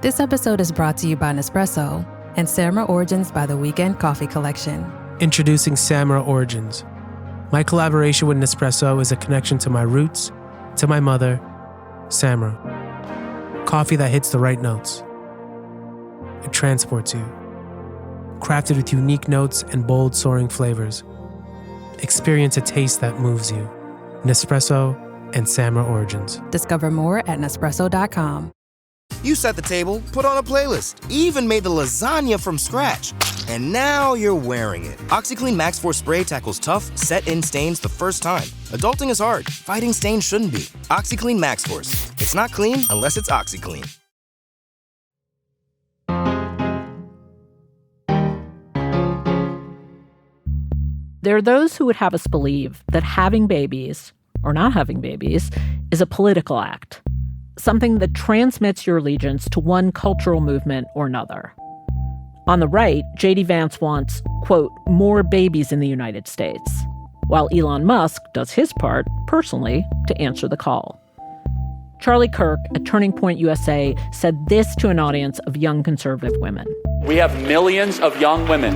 This episode is brought to you by Nespresso and Samra Origins by the Weekend Coffee Collection. Introducing Samra Origins. My collaboration with Nespresso is a connection to my roots, to my mother, Samra. Coffee that hits the right notes. It transports you. Crafted with unique notes and bold, soaring flavors. Experience a taste that moves you. Nespresso and Samra Origins. Discover more at Nespresso.com. You set the table, put on a playlist, even made the lasagna from scratch. And now you're wearing it. OxyClean Max Force Spray tackles tough, set-in stains the first time. Adulting is hard. Fighting stains shouldn't be. OxyClean Max Force. It's not clean unless it's OxyClean. There are those who would have us believe that having babies, or not having babies, is a political act. Something that transmits your allegiance to one cultural movement or another. On the right, J.D. Vance wants, quote, more babies in the United States, while Elon Musk does his part, personally, to answer the call. Charlie Kirk at Turning Point USA said this to an audience of young conservative women. We have millions of young women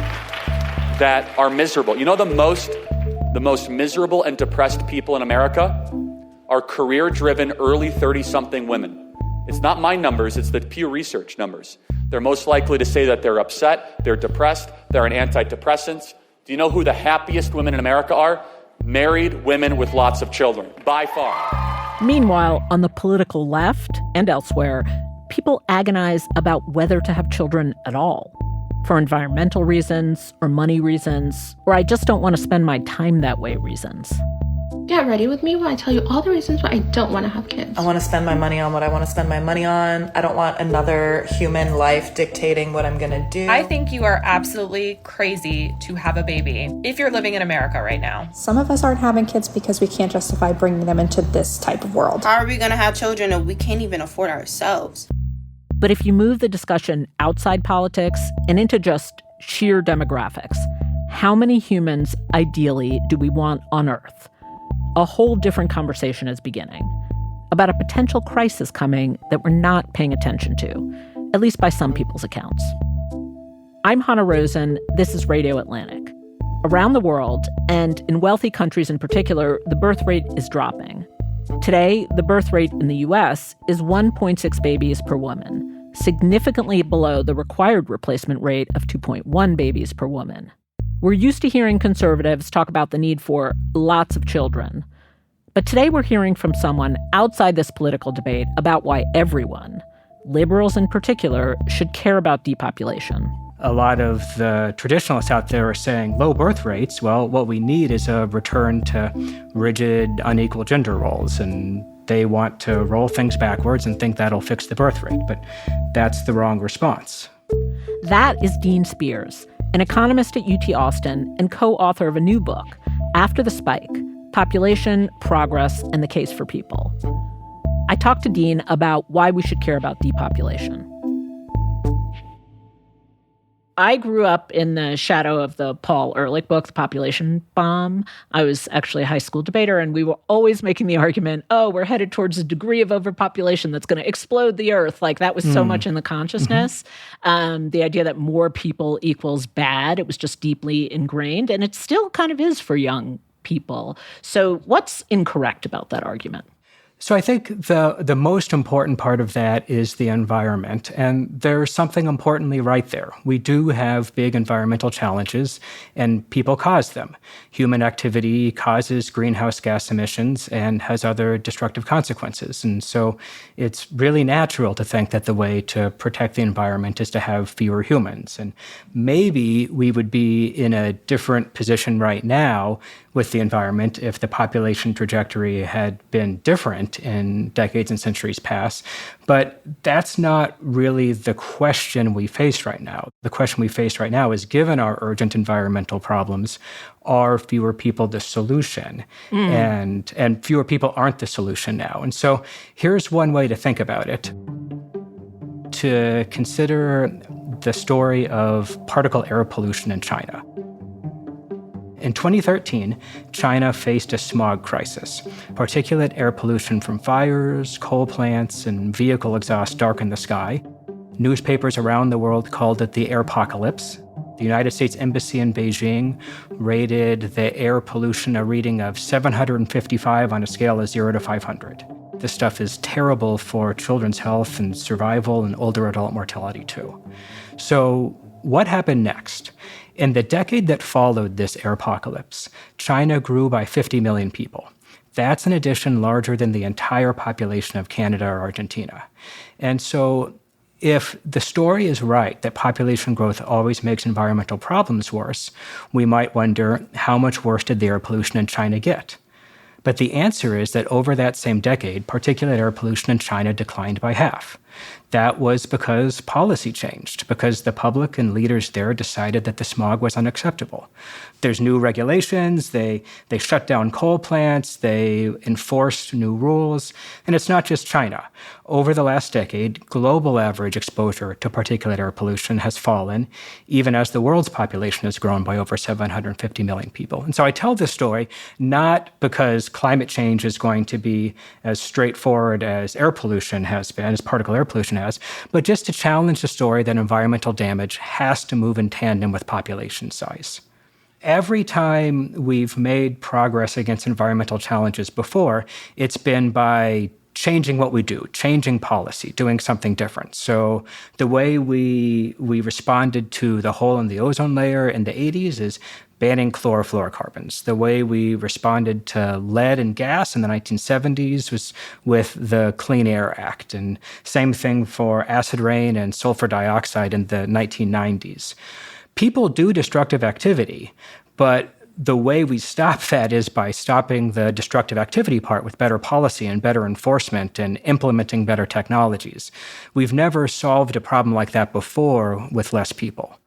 that are miserable. You know the most miserable and depressed people in America are career-driven, early 30-something women. It's not my numbers, it's the Pew Research numbers. They're most likely to say that they're upset, they're depressed, they're on antidepressants. Do you know who the happiest women in America are? Married women with lots of children, by far. Meanwhile, on the political left and elsewhere, people agonize about whether to have children at all. For environmental reasons, or money reasons, or I just don't want to spend my time that way reasons. Get ready with me while I tell you all the reasons why I don't want to have kids. I want to spend my money on what I want to spend my money on. I don't want another human life dictating what I'm going to do. I think you are absolutely crazy to have a baby if you're living in America right now. Some of us aren't having kids because we can't justify bringing them into this type of world. How are we going to have children if we can't even afford ourselves? But if you move the discussion outside politics and into just sheer demographics, how many humans, ideally, do we want on Earth? A whole different conversation is beginning about a potential crisis coming that we're not paying attention to, at least by some people's accounts. I'm Hannah Rosen. This is Radio Atlantic. Around the world, and in wealthy countries in particular, the birth rate is dropping. Today, the birth rate in the U.S. is 1.6 babies per woman, significantly below the required replacement rate of 2.1 babies per woman. We're used to hearing conservatives talk about the need for lots of children. But today we're hearing from someone outside this political debate about why everyone, liberals in particular, should care about depopulation. A lot of the traditionalists out there are saying low birth rates. Well, what we need is a return to rigid, unequal gender roles. And they want to roll things backwards and think that'll fix the birth rate. But that's the wrong response. That is Dean Spears, an economist at UT Austin and co-author of a new book, After the Spike, Population, Progress, and the Case for People. I talked to Dean about why we should care about depopulation. I grew up in the shadow of the Paul Ehrlich book, The Population Bomb. I was actually a high school debater, and we were always making the argument, we're headed towards a degree of overpopulation that's going to explode the earth. Like, that was so much in the consciousness. The idea that more people equals bad, it was just deeply ingrained, and it still kind of is for young people. So what's incorrect about that argument? So I think the most important part of that is the environment, and there's something importantly right there. We do have big environmental challenges, and people cause them. Human activity causes greenhouse gas emissions and has other destructive consequences. And so it's really natural to think that the way to protect the environment is to have fewer humans. And maybe we would be in a different position right now with the environment if the population trajectory had been different in decades and centuries past. But that's not really the question we face right now. The question we face right now is, given our urgent environmental problems, are fewer people the solution? And fewer people aren't the solution now. And so here's one way to think about it. To consider the story of particle air pollution in China. In 2013, China faced a smog crisis. Particulate air pollution from fires, coal plants, and vehicle exhaust darkened the sky. Newspapers around the world called it the airpocalypse. The United States Embassy in Beijing rated the air pollution a reading of 755 on a scale of 0 to 500. This stuff is terrible for children's health and survival and older adult mortality too. So what happened next? In the decade that followed this airpocalypse, China grew by 50 million people. That's an addition larger than the entire population of Canada or Argentina. And so if the story is right that population growth always makes environmental problems worse, we might wonder, how much worse did the air pollution in China get? But the answer is that over that same decade, particulate air pollution in China declined by half. That was because policy changed, because the public and leaders there decided that the smog was unacceptable. There's new regulations, they shut down coal plants, they enforced new rules, and it's not just China. Over the last decade, global average exposure to particulate air pollution has fallen, even as the world's population has grown by over 750 million people. And so I tell this story not because climate change is going to be as straightforward as air pollution has been, as particle air pollution has, but just to challenge the story that environmental damage has to move in tandem with population size. Every time we've made progress against environmental challenges before, it's been by changing what we do, changing policy, doing something different. So the way we responded to the hole in the ozone layer in the 80s is banning chlorofluorocarbons. The way we responded to lead and gas in the 1970s was with the Clean Air Act, and same thing for acid rain and sulfur dioxide in the 1990s. People do destructive activity, but the way we stop that is by stopping the destructive activity part with better policy and better enforcement and implementing better technologies. We've never solved a problem like that before with less people.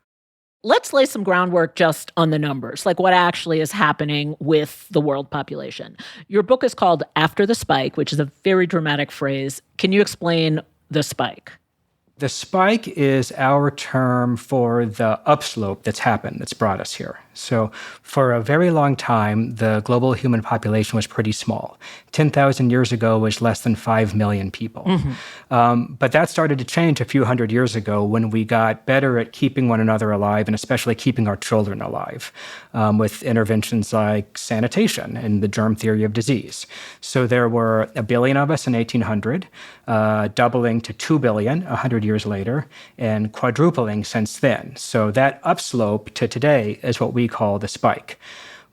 Let's lay some groundwork just on the numbers, like what actually is happening with the world population. Your book is called After the Spike, which is a very dramatic phrase. Can you explain the spike? The spike is our term for the upslope that's happened, that's brought us here. So for a very long time, the global human population was pretty small. 10,000 years ago was less than 5 million people. But that started to change a few hundred years ago when we got better at keeping one another alive and especially keeping our children alive with interventions like sanitation and the germ theory of disease. So there were 1 billion of us in 1800, doubling to 2 billion 100 years later, and quadrupling since then. So that upslope to today is what we call the spike.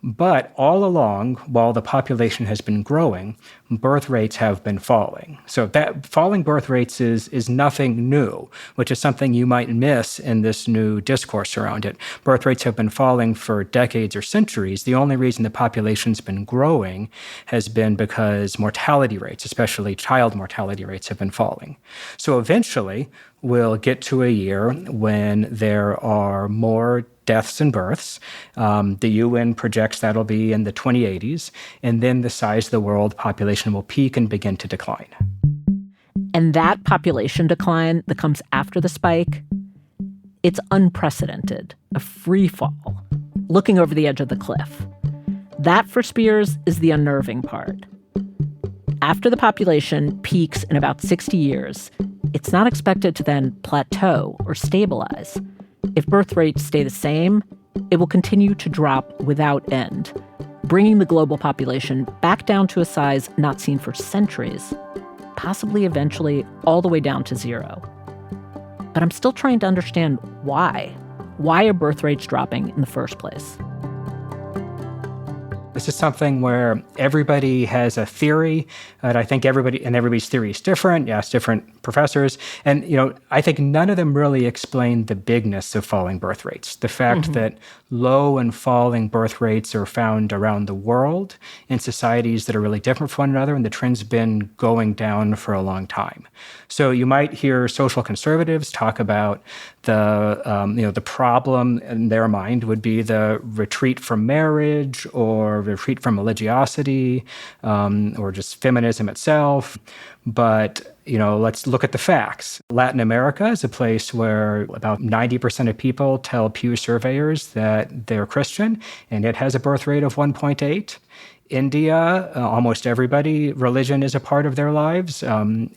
But all along, while the population has been growing, birth rates have been falling. So that falling birth rates is nothing new, which is something you might miss in this new discourse around it. Birth rates have been falling for decades or centuries. The only reason the population's been growing has been because mortality rates, especially child mortality rates, have been falling. So eventually, we'll get to a year when there are more deaths and births. The UN projects that'll be in the 2080s, and then the size of the world population will peak and begin to decline. And that population decline that comes after the spike, it's unprecedented, a free fall, looking over the edge of the cliff. That, for Spears, is the unnerving part. After the population peaks in about 60 years, it's not expected to then plateau or stabilize. If birth rates stay the same, it will continue to drop without end, bringing the global population back down to a size not seen for centuries, possibly eventually all the way down to zero. But I'm still trying to understand why. Why are birth rates dropping in the first place? This is something where everybody has a theory, and I think everybody's theory is different. You ask different professors, and I think none of them really explain the bigness of falling birth rates. The fact that low and falling birth rates are found around the world in societies that are really different from one another, and the trend's been going down for a long time. So you might hear social conservatives talk about the problem in their mind would be the retreat from marriage or retreat from religiosity or just feminism itself. But let's look at the facts. Latin America is a place where about 90% of people tell Pew surveyors that they're Christian, and it has a birth rate of 1.8. India, almost everybody, religion is a part of their lives, and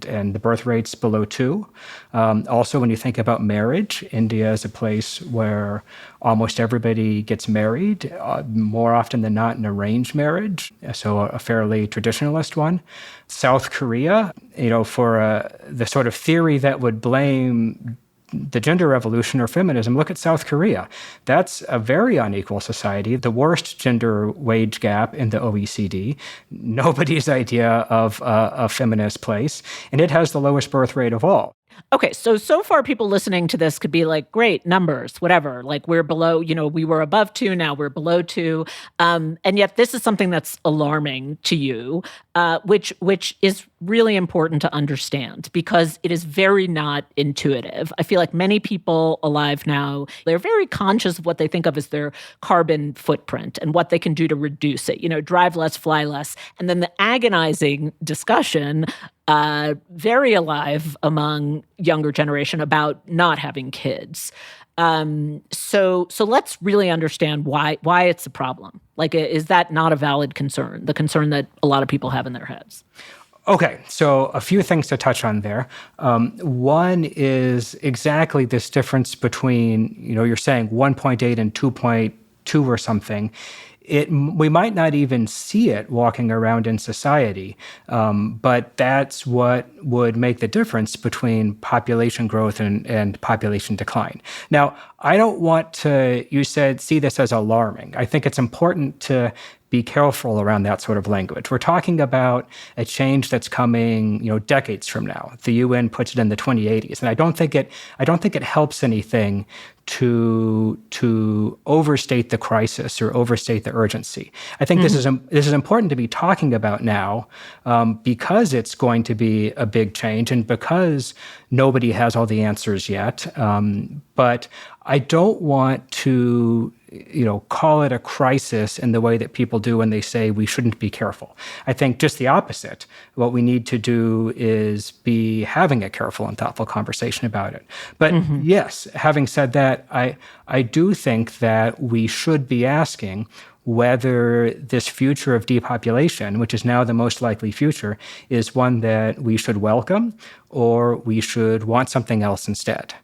the birth rate's below 2. Also, when you think about marriage, India is a place where almost everybody gets married, more often than not an arranged marriage, so a fairly traditionalist one. South Korea, for the sort of theory that would blame the gender revolution or feminism, look at South Korea. That's a very unequal society, the worst gender wage gap in the OECD, nobody's idea of a feminist place, and it has the lowest birth rate of all. Okay, so far people listening to this could be like, great, numbers, whatever. Like we're below, we were above 2, now we're below 2. And yet this is something that's alarming to you, which is really important to understand because it is very not intuitive. I feel like many people alive now, they're very conscious of what they think of as their carbon footprint and what they can do to reduce it, drive less, fly less. And then the agonizing discussion very alive among younger generation about not having kids. So let's really understand why it's a problem. Like, is that not a valid concern, the concern that a lot of people have in their heads? Okay, so a few things to touch on there. One is exactly this difference between, you're saying 1.8 and 2.2 or something. We might not even see it walking around in society, but that's what would make the difference between population growth and population decline. Now, I don't want to, you said, see this as alarming. I think it's important to be careful around that sort of language. We're talking about a change that's coming, decades from now. The UN puts it in the 2080s, and I don't think it helps anything to overstate the crisis or overstate the urgency. I think this is important to be talking about now because it's going to be a big change and because nobody has all the answers yet. But I don't want to call it a crisis in the way that people do when they say we shouldn't be careful. I think just the opposite. What we need to do is be having a careful and thoughtful conversation about it. But yes, having said that, I do think that we should be asking whether this future of depopulation, which is now the most likely future, is one that we should welcome or we should want something else instead.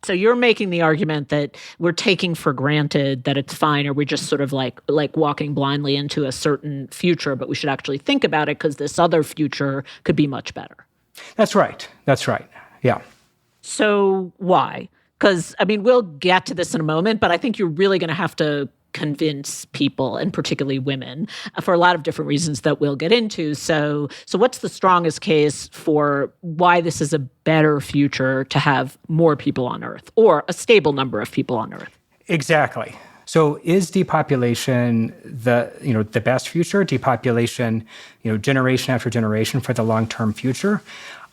So you're making the argument that we're taking for granted that it's fine, or we're just sort of like walking blindly into a certain future, but we should actually think about it because this other future could be much better. That's right. Yeah. So why? Because, we'll get to this in a moment, but I think you're really going to have to convince people, and particularly women, for a lot of different reasons that we'll get into. So what's the strongest case for why this is a better future to have more people on Earth, or a stable number of people on Earth? Exactly. So is depopulation the best future? Depopulation, generation after generation for the long-term future?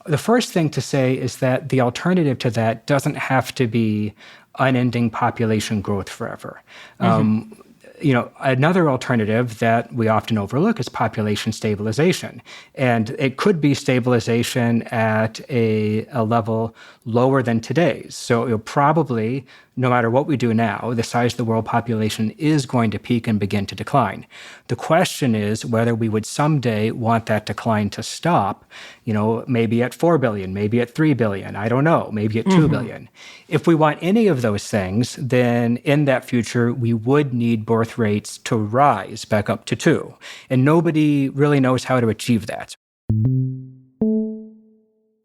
The first thing to say is that the alternative to that doesn't have to be unending population growth forever. Another alternative that we often overlook is population stabilization. And it could be stabilization at a level lower than today's. So probably, no matter what we do now, the size of the world population is going to peak and begin to decline. The question is whether we would someday want that decline to stop, maybe at 4 billion, maybe at 3 billion, I don't know, maybe at 2 billion. If we want any of those things, then in that future, we would need birth rates to rise back up to 2. And nobody really knows how to achieve that.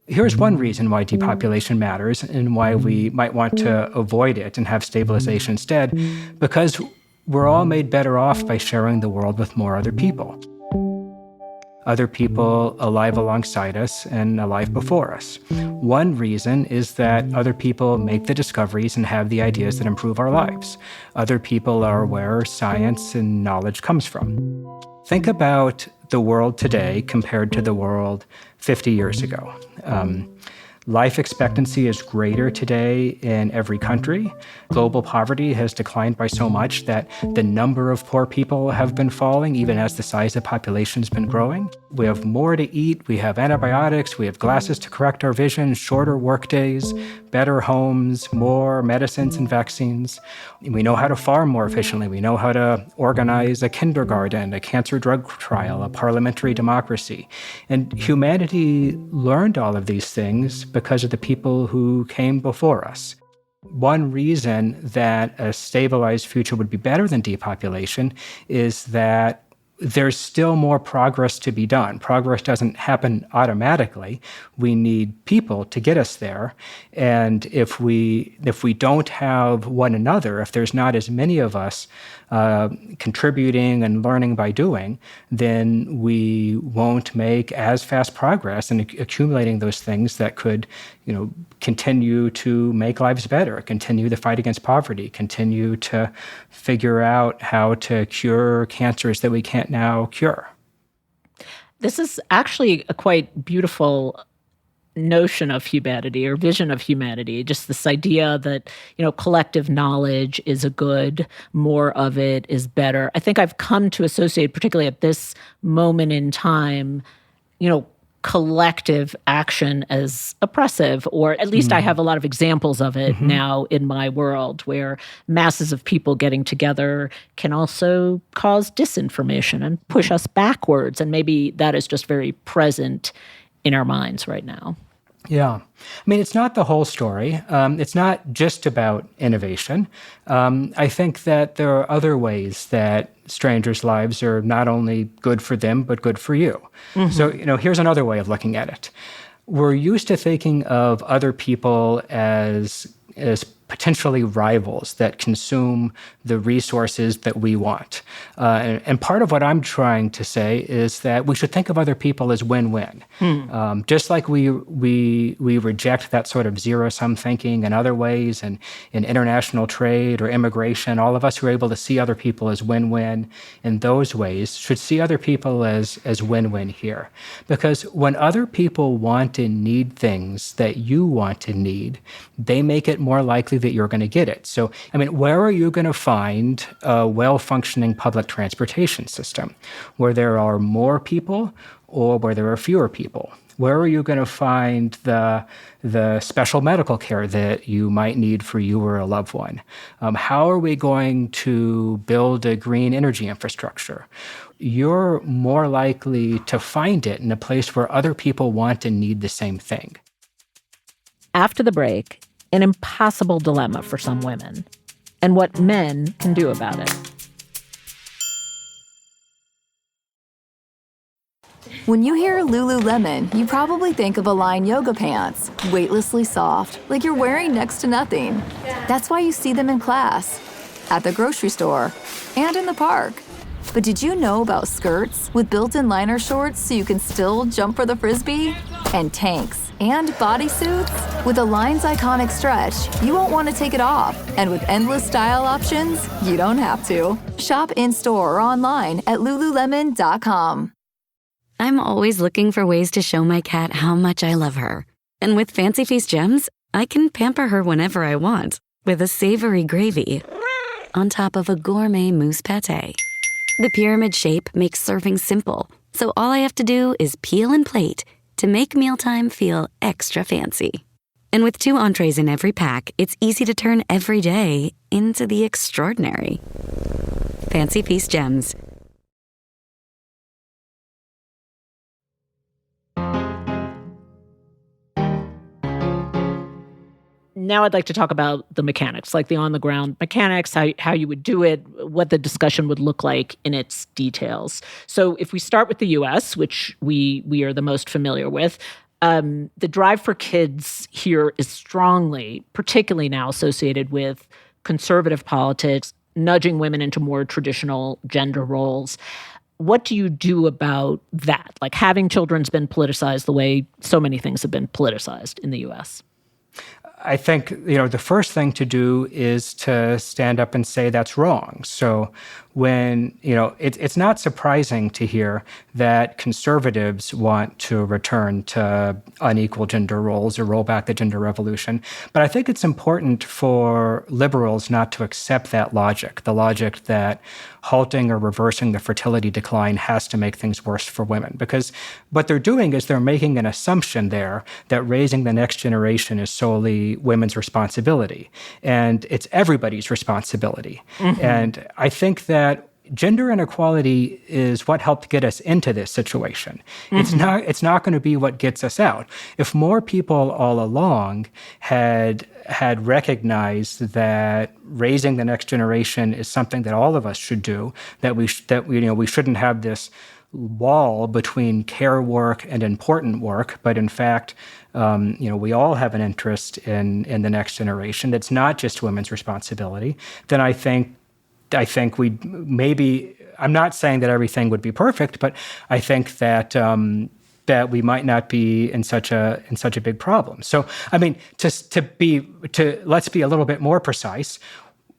Here's one reason why depopulation matters and why we might want to avoid it and have stabilization instead, because we're all made better off by sharing the world with more other people. Other people alive alongside us and alive before us. One reason is that other people make the discoveries and have the ideas that improve our lives. Other people are where science and knowledge comes from. Think about the world today compared to the world 50 years ago. Life expectancy is greater today in every country. Global poverty has declined by so much that the number of poor people have been falling, even as the size of the population has been growing. We have more to eat. We have antibiotics. We have glasses to correct our vision, shorter workdays, better homes, more medicines and vaccines. We know how to farm more efficiently. We know how to organize a kindergarten, a cancer drug trial, a parliamentary democracy. And humanity learned all of these things because of the people who came before us. One reason that a stabilized future would be better than depopulation is that there's still more progress to be done. Progress doesn't happen automatically. We need people to get us there. And if we don't have one another, if there's not as many of us contributing and learning by doing, then we won't make as fast progress in accumulating those things that could, continue to make lives better, continue the fight against poverty, continue to figure out how to cure cancers that we can't now cure. This is actually a quite beautiful notion of humanity or vision of humanity, just this idea that, collective knowledge is a good, more of it is better. I think I've come to associate, particularly at this moment in time, collective action as oppressive, or at least I have a lot of examples of it now in my world, where masses of people getting together can also cause disinformation and push us backwards. And maybe that is just very present in our minds right now. Yeah. It's not the whole story. It's not just about innovation. I think that there are other ways that strangers' lives are not only good for them, but good for you. So, here's another way of looking at it. We're used to thinking of other people as potentially rivals that consume the resources that we want. And part of what I'm trying to say is that we should think of other people as win-win. Just like we reject that sort of zero-sum thinking in other ways, and in international trade or immigration, all of us who are able to see other people as win-win in those ways should see other people as win-win here. Because when other people want and need things that you want and need, they make it more likely that you're going to get it. So, where are you going to find a well-functioning public transportation system? Where there are more people or where there are fewer people? Where are you going to find the special medical care that you might need for you or a loved one? How are we going to build a green energy infrastructure? You're more likely to find it in a place where other people want and need the same thing. After the break, an impossible dilemma for some women, and what men can do about it. When you hear Lululemon, you probably think of Align yoga pants, weightlessly soft, like you're wearing next to nothing. That's why you see them in class, at the grocery store, and in the park. But did you know about skirts with built-in liner shorts so you can still jump for the Frisbee? And tanks and bodysuits? With Align's iconic stretch, you won't want to take it off. And with endless style options, you don't have to. Shop in-store or online at Lululemon.com. I'm always looking for ways to show my cat how much I love her. And with Fancy Feast Gems, I can pamper her whenever I want with a savory gravy on top of a gourmet mousse pâté. The pyramid shape makes serving simple, so all I have to do is peel and plate to make mealtime feel extra fancy. And with 2 entrees in every pack, it's easy to turn every day into the extraordinary. Fancy Feast Gems. Now I'd like to talk about the mechanics, like the on-the-ground mechanics, how you would do it, what the discussion would look like in its details. So if we start with the U.S., which we are the most familiar with, the drive for kids here is strongly, particularly now, associated with conservative politics, nudging women into more traditional gender roles. What do you do about that? Like, having children's been politicized the way so many things have been politicized in the U.S.? I think, the first thing to do is to stand up and say that's wrong. So when, it's not surprising to hear that conservatives want to return to unequal gender roles or roll back the gender revolution. But I think it's important for liberals not to accept that logic, the logic that halting or reversing the fertility decline has to make things worse for women. Because what they're doing is they're making an assumption there that raising the next generation is solely women's responsibility. And it's everybody's responsibility. Mm-hmm. And I think that gender inequality is what helped get us into this situation. Mm-hmm. It's not going to be what gets us out. If more people all along had recognized that raising the next generation is something that all of us should do, that we shouldn't have this wall between care work and important work, but in fact, we all have an interest in the next generation. It's not just women's responsibility. Then I think we maybe, I'm not saying that everything would be perfect, but I think that that we might not be in such a big problem. So, I mean, let's be a little bit more precise.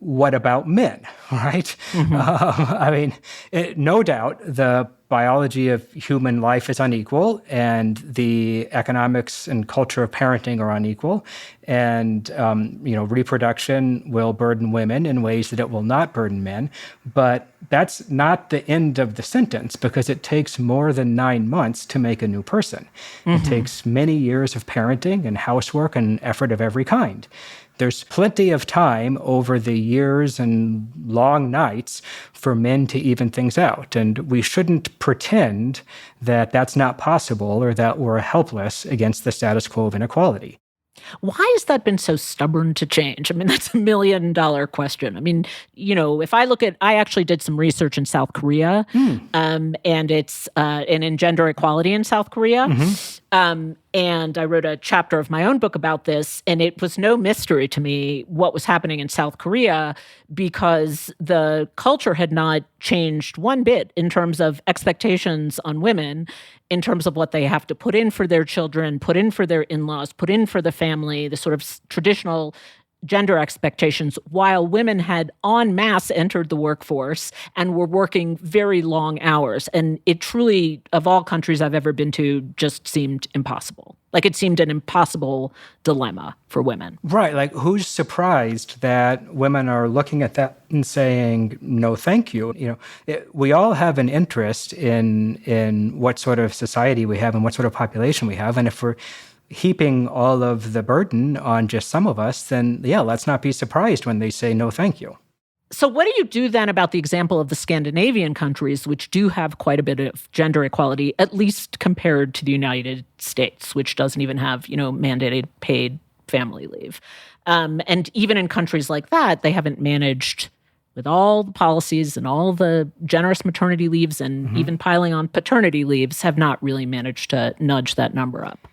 What about men, right? Mm-hmm. No doubt the biology of human life is unequal, and the economics and culture of parenting are unequal, and reproduction will burden women in ways that it will not burden men. But that's not the end of the sentence, because it takes more than 9 months to make a new person. Mm-hmm. It takes many years of parenting and housework and effort of every kind. There's plenty of time over the years and long nights for men to even things out. And we shouldn't pretend that that's not possible or that we're helpless against the status quo of inequality. Why has that been so stubborn to change? I mean, that's $1 million question. I mean, if I look at, I actually did some research in South Korea, and it's and in gender equality in South Korea. Mm-hmm. And I wrote a chapter of my own book about this, and it was no mystery to me what was happening in South Korea, because the culture had not changed one bit in terms of expectations on women, in terms of what they have to put in for their children, put in for their in-laws, put in for the family, the sort of traditional gender expectations, while women had en masse entered the workforce and were working very long hours. And it truly, of all countries I've ever been to, just seemed impossible. Like, it seemed an impossible dilemma for women. Right. Like, who's surprised that women are looking at that and saying, no, thank you? We all have an interest in what sort of society we have and what sort of population we have. And if we're heaping all of the burden on just some of us, then let's not be surprised when they say no thank you. So what do you do then about the example of the Scandinavian countries, which do have quite a bit of gender equality, at least compared to the United States, which doesn't even have, mandated paid family leave? And even in countries like that, they haven't managed, with all the policies and all the generous maternity leaves and even piling on paternity leaves, have not really managed to nudge that number up.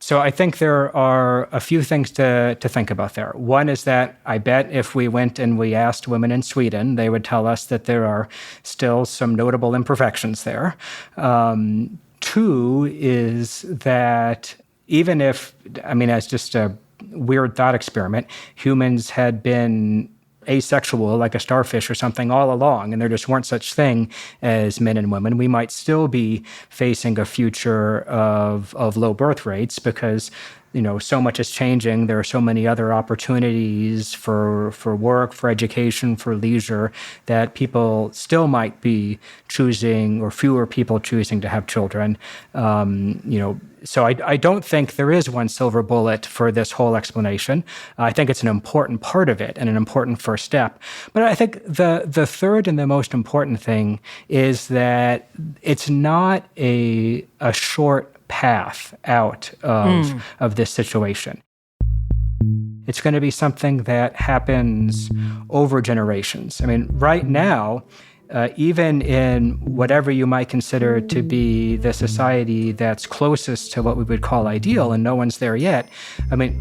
So I think there are a few things to think about there. One is that I bet if we went and we asked women in Sweden, they would tell us that there are still some notable imperfections there. Two is that even if, as just a weird thought experiment, humans had been asexual, like a starfish or something, all along, and there just weren't such thing as men and women, we might still be facing a future of low birth rates, because so much is changing. There are so many other opportunities for work, for education, for leisure, that people still might be choosing, or fewer people choosing, to have children. So I don't think there is one silver bullet for this whole explanation. I think it's an important part of it and an important first step. But I think the third and the most important thing is that it's not a short path out of this situation. It's going to be something that happens over generations. Right now, even in whatever you might consider to be the society that's closest to what we would call ideal, and no one's there yet,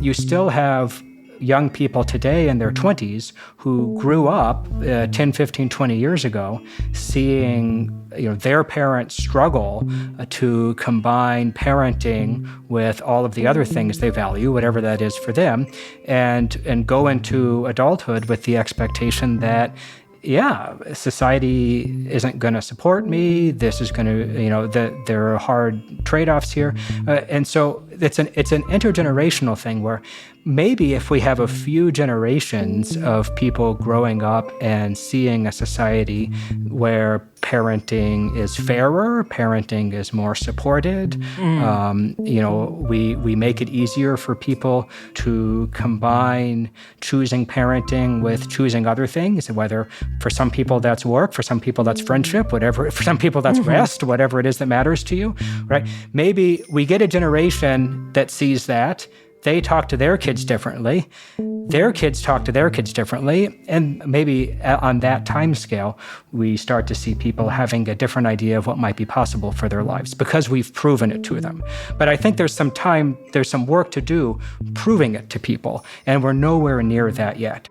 you still have young people today in their 20s who grew up 10, 15, 20 years ago seeing their parents struggle to combine parenting with all of the other things they value, whatever that is for them, and go into adulthood with the expectation that society isn't going to support me. This is going to, there are hard trade-offs here. And so it's an intergenerational thing where maybe if we have a few generations of people growing up and seeing a society where parenting is fairer, parenting is more supported, we make it easier for people to combine choosing parenting with choosing other things, whether for some people that's work, for some people that's friendship, whatever, for some people that's rest, whatever it is that matters to you, right? Maybe we get a generation that sees that. They talk to their kids differently. Their kids talk to their kids differently. And maybe on that time scale, we start to see people having a different idea of what might be possible for their lives because we've proven it to them. But I think there's some work to do proving it to people, and we're nowhere near that yet.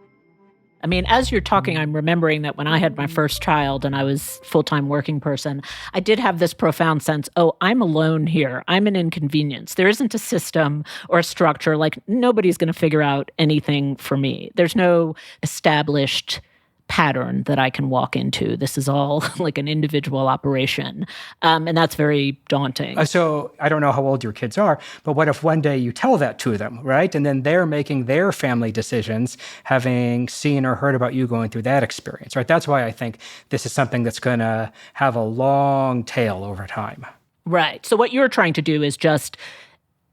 I mean, as you're talking, I'm remembering that when I had my first child and I was a full-time working person, I did have this profound sense, I'm alone here. I'm an inconvenience. There isn't a system or a structure. Like, nobody's going to figure out anything for me. There's no established pattern that I can walk into. This is all like an individual operation. And that's very daunting. So I don't know how old your kids are, but what if one day you tell that to them, right? And then they're making their family decisions, having seen or heard about you going through that experience, right? That's why I think this is something that's going to have a long tail over time. Right. So what you're trying to do is just,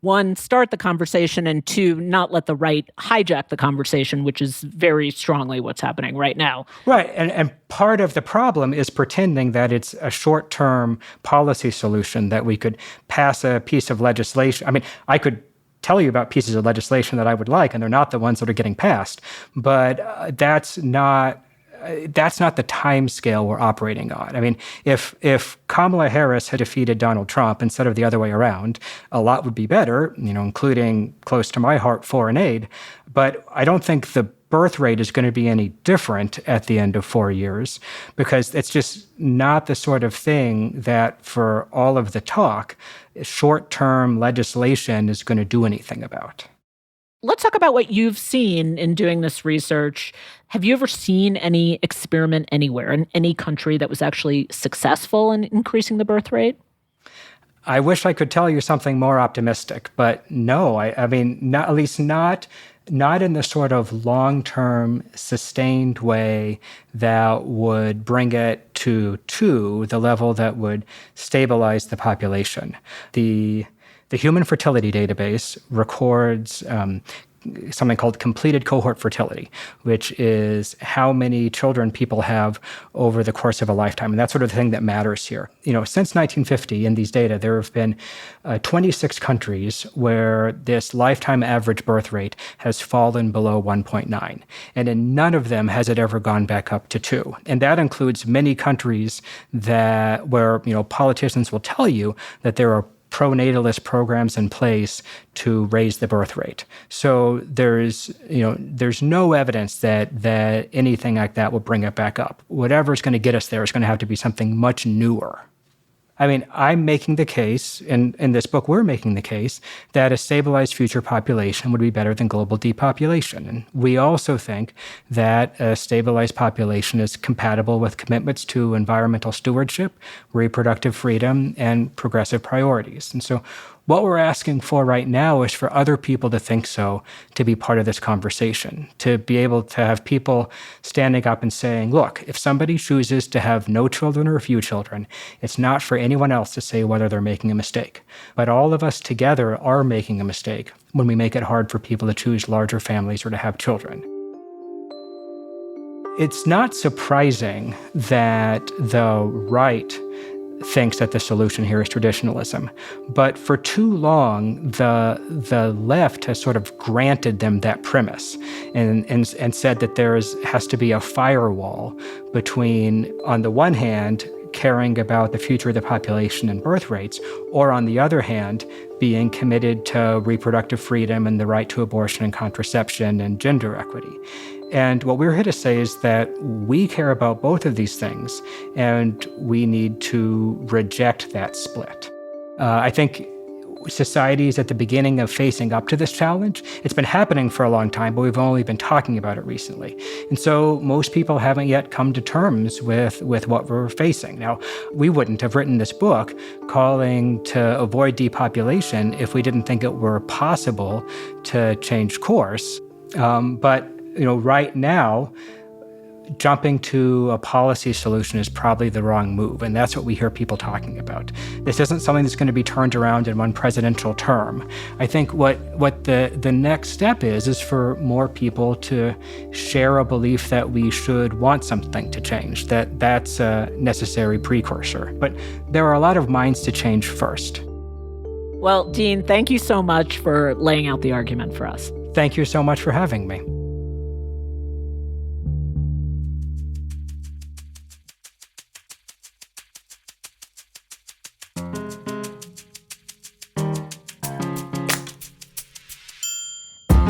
one, start the conversation, and two, not let the right hijack the conversation, which is very strongly what's happening right now. Right. And part of the problem is pretending that it's a short-term policy solution, that we could pass a piece of legislation. I mean, I could tell you about pieces of legislation that I would like, and they're not the ones that are getting passed. But that's not the time scale we're operating on. I mean, if Kamala Harris had defeated Donald Trump instead of the other way around, a lot would be better, including close to my heart, foreign aid. But I don't think the birth rate is going to be any different at the end of 4 years, because it's just not the sort of thing that, for all of the talk, short-term legislation is going to do anything about. Let's talk about what you've seen in doing this research. Have you ever seen any experiment anywhere in any country that was actually successful in increasing the birth rate? I wish I could tell you something more optimistic, but no. I mean, not in the sort of long-term, sustained way that would bring it to the level that would stabilize the population. The Human Fertility Database records something called completed cohort fertility, which is how many children people have over the course of a lifetime. And that's sort of the thing that matters here. Since 1950, in these data, there have been 26 countries where this lifetime average birth rate has fallen below 1.9. And in none of them has it ever gone back up to 2. And that includes many countries where politicians will tell you that there are pronatalist programs in place to raise the birth rate. So there's no evidence that anything like that will bring it back up. Whatever's going to get us there is going to have to be something much newer. I mean, I'm making the case, in this book we're making the case, that a stabilized future population would be better than global depopulation. And we also think that a stabilized population is compatible with commitments to environmental stewardship, reproductive freedom, and progressive priorities. And so what we're asking for right now is for other people to think so, to be part of this conversation, to be able to have people standing up and saying, look, if somebody chooses to have no children or a few children, it's not for anyone else to say whether they're making a mistake. But all of us together are making a mistake when we make it hard for people to choose larger families or to have children. It's not surprising that the right thinks that the solution here is traditionalism. But for too long, the left has sort of granted them that premise and said that there has to be a firewall between, on the one hand, caring about the future of the population and birth rates, or on the other hand, being committed to reproductive freedom and the right to abortion and contraception and gender equity. And what we're here to say is that we care about both of these things, and we need to reject that split. I think society is at the beginning of facing up to this challenge. It's been happening for a long time, but we've only been talking about it recently. And so most people haven't yet come to terms with what we're facing. Now, we wouldn't have written this book calling to avoid depopulation if we didn't think it were possible to change course. But right now, jumping to a policy solution is probably the wrong move, and that's what we hear people talking about. This isn't something that's going to be turned around in one presidential term. I think what the next step is for more people to share a belief that we should want something to change, that's a necessary precursor. But there are a lot of minds to change first. Well, Dean, thank you so much for laying out the argument for us. Thank you so much for having me.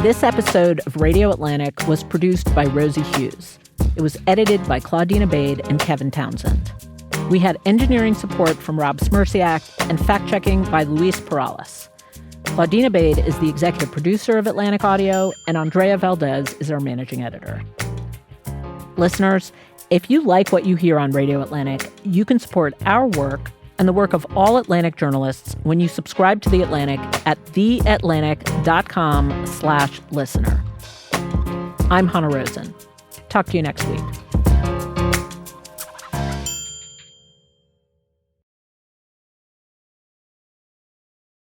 This episode of Radio Atlantic was produced by Rosie Hughes. It was edited by Claudine Abade and Kevin Townsend. We had engineering support from Rob Smirsiak and fact-checking by Luis Perales. Claudine Abade is the executive producer of Atlantic Audio, and Andrea Valdez is our managing editor. Listeners, if you like what you hear on Radio Atlantic, you can support our work and the work of all Atlantic journalists when you subscribe to The Atlantic at theatlantic.com/listener. I'm Hannah Rosen. Talk to you next week.